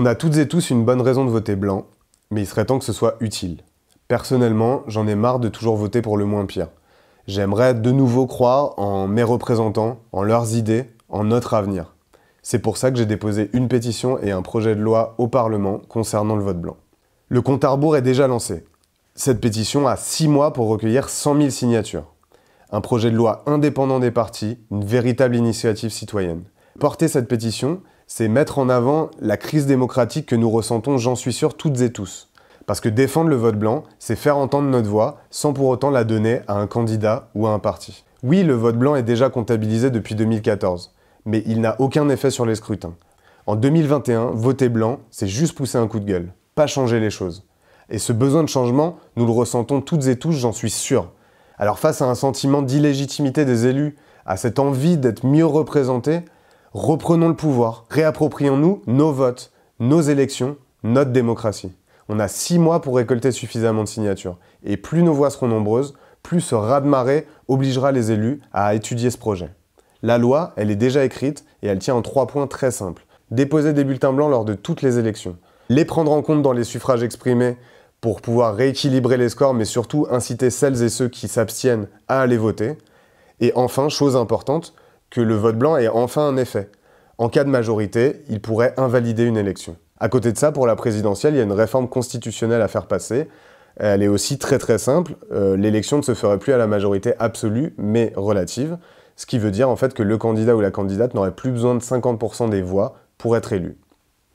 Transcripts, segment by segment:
On a toutes et tous une bonne raison de voter blanc, mais il serait temps que ce soit utile. Personnellement, j'en ai marre de toujours voter pour le moins pire. J'aimerais de nouveau croire en mes représentants, en leurs idées, en notre avenir. C'est pour ça que j'ai déposé une pétition et un projet de loi au Parlement concernant le vote blanc. Le compte à rebours est déjà lancé. Cette pétition a 6 mois pour recueillir 100 000 signatures. Un projet de loi indépendant des partis, une véritable initiative citoyenne. Porter cette pétition, c'est mettre en avant la crise démocratique que nous ressentons, j'en suis sûr, toutes et tous. Parce que défendre le vote blanc, c'est faire entendre notre voix sans pour autant la donner à un candidat ou à un parti. Oui, le vote blanc est déjà comptabilisé depuis 2014, mais il n'a aucun effet sur les scrutins. En 2021, voter blanc, c'est juste pousser un coup de gueule, pas changer les choses. Et ce besoin de changement, nous le ressentons toutes et tous, j'en suis sûr. Alors face à un sentiment d'illégitimité des élus, à cette envie d'être mieux représentés, reprenons le pouvoir, réapproprions-nous nos votes, nos élections, notre démocratie. On a 6 mois pour récolter suffisamment de signatures. Et plus nos voix seront nombreuses, plus ce raz-de-marée obligera les élus à étudier ce projet. La loi, elle est déjà écrite et elle tient en 3 points très simples. Déposer des bulletins blancs lors de toutes les élections. Les prendre en compte dans les suffrages exprimés pour pouvoir rééquilibrer les scores, mais surtout inciter celles et ceux qui s'abstiennent à aller voter. Et enfin, chose importante, que le vote blanc ait enfin un effet. En cas de majorité, il pourrait invalider une élection. À côté de ça, pour la présidentielle, il y a une réforme constitutionnelle à faire passer. Elle est aussi très simple. L'élection ne se ferait plus à la majorité absolue, mais relative. Ce qui veut dire en fait que le candidat ou la candidate n'aurait plus besoin de 50% des voix pour être élu.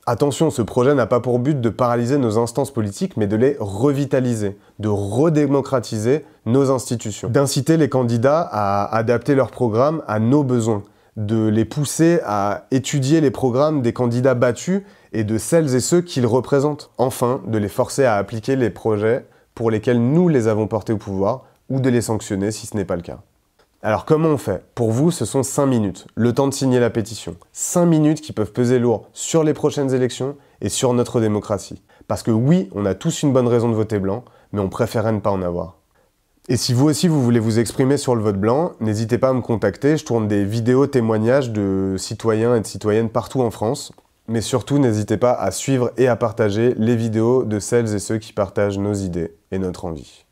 Attention, ce projet n'a pas pour but de paralyser nos instances politiques, mais de les revitaliser, de redémocratiser nos institutions, d'inciter les candidats à adapter leur programme à nos besoins, de les pousser à étudier les programmes des candidats battus et de celles et ceux qu'ils représentent. Enfin, de les forcer à appliquer les projets pour lesquels nous les avons portés au pouvoir, ou de les sanctionner si ce n'est pas le cas. Alors comment on fait? Pour vous, ce sont 5 minutes, le temps de signer la pétition. 5 minutes qui peuvent peser lourd sur les prochaines élections et sur notre démocratie. Parce que oui, on a tous une bonne raison de voter blanc, mais on préférerait ne pas en avoir. Et si vous aussi vous voulez vous exprimer sur le vote blanc, n'hésitez pas à me contacter, je tourne des vidéos témoignages de citoyens et de citoyennes partout en France. Mais surtout, n'hésitez pas à suivre et à partager les vidéos de celles et ceux qui partagent nos idées et notre envie.